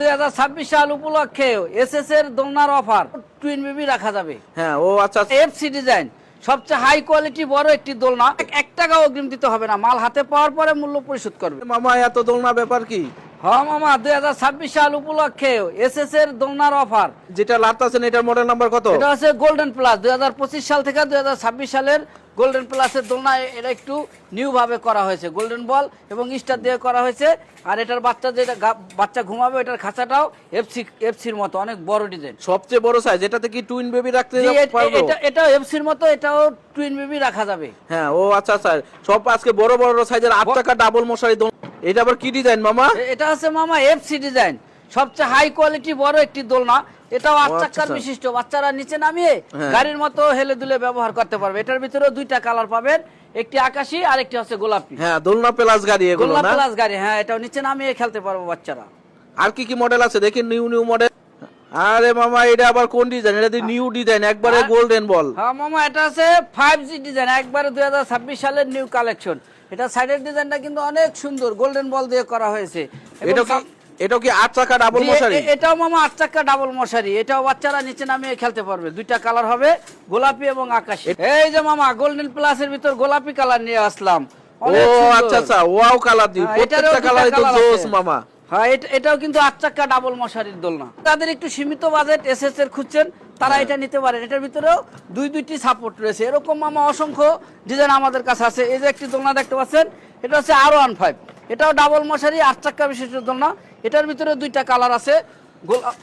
2026 সাল উপলক্ষে এসএস এর দোলনার অফার টুইন বেবি রাখা যাবে। হ্যাঁ, ও আচ্ছা। এফসি ডিজাইন সবচেয়ে হাই কোয়ালিটি বড় একটি দোলনা। 1 টাকাও অগ্রিম দিতে হবে না, মাল হাতে পাওয়ার পরে মূল্য পরিশোধ করবে। মামা এত দোলনা ব্যাপার কি? হ্যাঁ মামা, 2026 সাল উপলক্ষে এসএস এর দোলনার অফার। যেটা লাতাছেন এটার মডেল নাম্বার কত? এটা হচ্ছে গোল্ডেন প্লাস। 2025 সাল থেকে 2026 সালের গোল্ডেন প্লাসের দোলনা। এটা একটু নিউ ভাবে করা হয়েছে, গোল্ডেন বল এবং স্টার দিয়ে করা হয়েছে। আর এটার বাচ্চা ঘুমাবে, এটার খাঁচাটাও এফসির মতো অনেক বড় ডিজাইন, সবচেয়ে বড় সাইজ। এটাতে কি টুইন বেবি রাখতে পারবো? এটাও এফসির মতো, এটাও টুইন বেবি রাখা যাবে। হ্যাঁ, ও আচ্ছা স্যার। সব আজকে বড় বড় সাইজের 8 টাকা ডাবল মশারি দোলনা। এটা আবার কি ডিজাইন মামা? এটা হচ্ছে মামা এফসি ডিজাইন, সবচেয়ে হাই কোয়ালিটি বড় একটি দোলনা। এটাও 8 চাকার বিশিষ্ট, বাচ্চারা নিচে নামিয়ে গাড়ির মতো হেলে দুলে ব্যবহার করতে পারবে। এটার ভিতরে 2টা কালার পাবেন, একটি আকাশী আর একটি হচ্ছে গোলাপি। হ্যাঁ, দোলনা প্লাস গাড়ি এগুলো না? দোলনা প্লাস গাড়ি, হ্যাঁ। এটাও নিচে নামিয়ে খেলতে পারবে বাচ্চারা। আর কি কি মডেল আছে দেখি, নিউ নিউ মডেল। আরে মামা, এটা আবার কোন ডিজাইন? এটা নিউ ডিজাইন, একবারে গোল্ডেন বল। হ্যাঁ মামা, এটা আছে 5G ডিজাইন, একবারে 2026 সালের নিউ কালেকশন। এটা সাইডের ডিজাইনটা কিন্তু অনেক সুন্দর, গোল্ডেন বল দিয়ে করা হয়েছে। এটাও কি 8 চাকা ডাবল মশারি? এটাও মামা 8 চাকা ডাবল মশারি। এটাও বাচ্চারা নিচে নামিয়ে খেলতে পারবে। 2টা কালার হবে, গোলাপি এবং আকাশী। এই যে মামা, গোল্ডেন প্লাসের ভিতর গোলাপি কালার নিয়ে আসলাম। ও আচ্ছা আচ্ছা, ওয়াও কালার দি। প্রত্যেকটা কালারই তো জোস মামা। হ্যাঁ, এটাও কিন্তু 8 চাকা ডাবল মশারির দোলনা। তাদের একটু সীমিত বাজেট এসএস এর খুঁজছেন, তারা এটা নিতে পারেন। এটার ভিতরেও 2টি সাপোর্ট রয়েছে। এরকম মামা অসংখ্য ডিজাইন আমাদের কাছে আছে। এই যে একটি দোলনা দেখতে পাচ্ছেন, এটা হচ্ছে R15। এটাও ডাবল মশারি, 8 চাকা বিশিষ্ট দোলনা। এটার ভিতরে 2টা কালার আছে,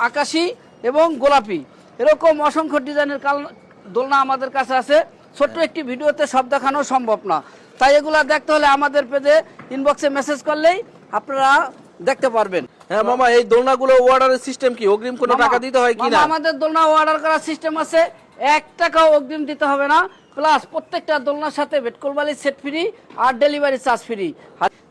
আকাশী এবং গোলাপি। এরকম অসংখ্য ডিজাইনের দোলনা আমাদের কাছে আছে। ছোট্ট একটি ভিডিওতে সব দেখানো সম্ভব না, তাই এগুলা দেখতে হলে আমাদের পেজে ইনবক্সে মেসেজ করলেই আপনারা দেখতে পারবেন। হ্যাঁ মামা, এই দোলনাগুলো অর্ডারের সিস্টেম কি? অগ্রিম কোনো টাকা দিতে হয় কি না? আমাদের দোলনা অর্ডার করার সিস্টেম আছে, 1 টাকাও অগ্রিম দিতে হবে না। প্লাস প্রত্যেকটা দোলনার সাথে বেডকলবালি সেট ফ্রি আর ডেলিভারি চার্জ ফ্রি।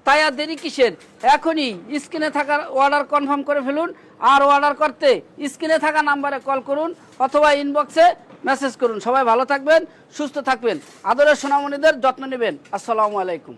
তাই আর দেরি কিসের? এখনই স্ক্রিনে থাকা অর্ডার কনফার্ম করে ফেলুন। আর অর্ডার করতে স্ক্রিনে থাকা নাম্বারে কল করুন অথবা ইনবক্সে মেসেজ করুন। সবাই ভালো থাকবেন, সুস্থ থাকবেন, আদরের সোনামণিদের যত্ন নেবেন। আসসালামু আলাইকুম।